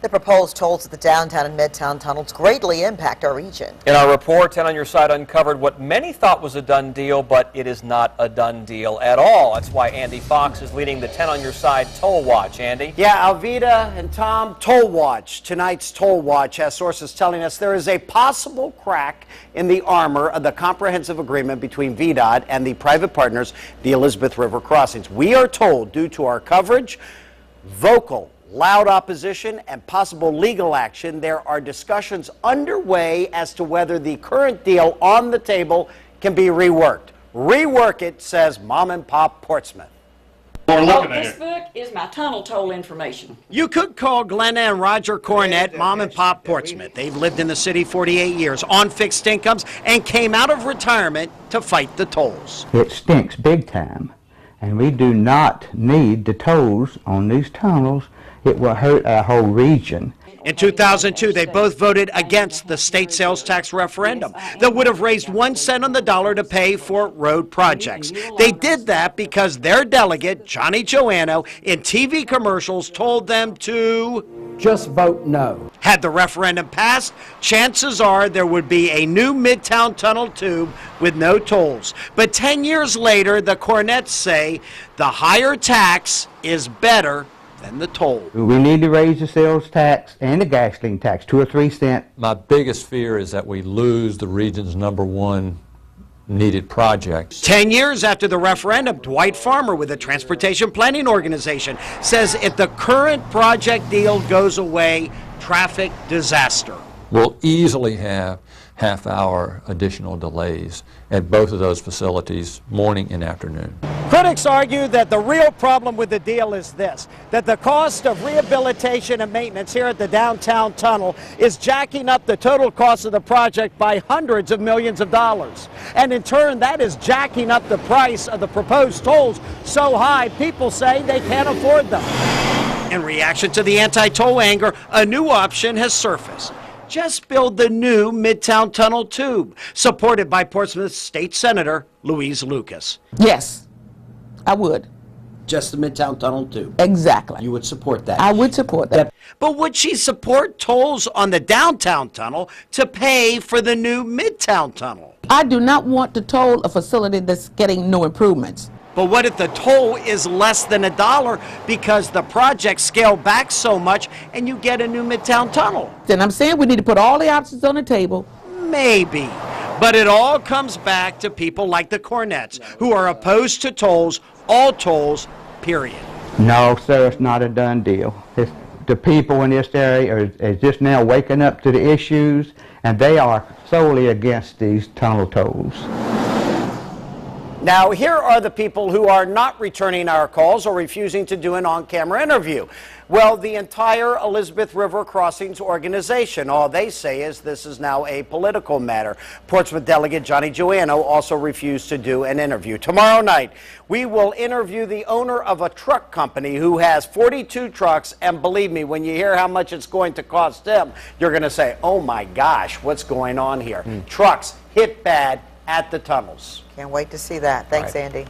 The proposed tolls at the downtown and midtown tunnels greatly impact our region. In our report, 10 on Your Side uncovered what many thought was a done deal, but it is not a done deal at all. That's why Andy Fox is leading the 10 on Your Side Toll Watch. Andy? Yeah, Alveda and Tom, Toll Watch. Tonight's Toll Watch has sources telling us there is a possible crack in the armor of the comprehensive agreement between VDOT and the private partners, the Elizabeth River Crossings. We are told, due to our coverage, vocal, loud opposition, and possible legal action, there are discussions underway as to whether the current deal on the table can be reworked. Rework it, says Mom and Pop Portsmouth. This book is my tunnel toll information. You could call Glenna and Roger Cornett Mom and Pop Portsmouth. They've lived in the city 48 years on fixed incomes and came out of retirement to fight the tolls. It stinks big time, and we do not need the tolls on these tunnels. It will hurt our whole region. In 2002, they both voted against the state sales tax referendum that would have raised 1 cent on the dollar to pay for road projects. They did that because their delegate, Johnny Joanno, in TV commercials told them to just vote no. Had the referendum passed, chances are there would be a new Midtown Tunnel tube with no tolls. But 10 years later, the Cornetts say the higher tax is better than the toll. We need to raise the sales tax and the gasoline tax, 2 or 3 cents. My biggest fear is that we lose the region's #1 needed project. 10 years after the referendum, Dwight Farmer with the Transportation Planning Organization says if the current project deal goes away, traffic disaster. We'll easily have half-hour additional delays at both of those facilities, morning and afternoon. Critics argue that the real problem with the deal is this, that the cost of rehabilitation and maintenance here at the downtown tunnel is jacking up the total cost of the project by hundreds of millions of dollars. And in turn, that is jacking up the price of the proposed tolls so high, people say they can't afford them. In reaction to the anti-toll anger, a new option has surfaced. Just build the new Midtown Tunnel tube, supported by Portsmouth State Senator Louise Lucas. Yes, I would. Just the Midtown Tunnel tube. Exactly. You would support that. I would support that. But would she support tolls on the downtown tunnel to pay for the new Midtown Tunnel? I do not want to toll a facility that's getting no improvements. But what if the toll is less than $1 because the project scaled back so much and you get a new Midtown Tunnel? Then I'm saying we need to put all the options on the table. Maybe. But it all comes back to people like the Cornetts, who are opposed to tolls, all tolls, period. No, sir, it's not a done deal. The people in this area are just now waking up to the issues, and they are solely against these tunnel tolls. Now, here are the people who are not returning our calls or refusing to do an on-camera interview. Well, the entire Elizabeth River Crossings organization. All they say is this is now a political matter. Portsmouth delegate Johnny Joanno also refused to do an interview. Tomorrow night, we will interview the owner of a truck company who has 42 trucks, and believe me, when you hear how much it's going to cost them, you're going to say, oh my gosh, what's going on here? Trucks hit bad at the tunnels. Can't wait to see that. Thanks, Andy.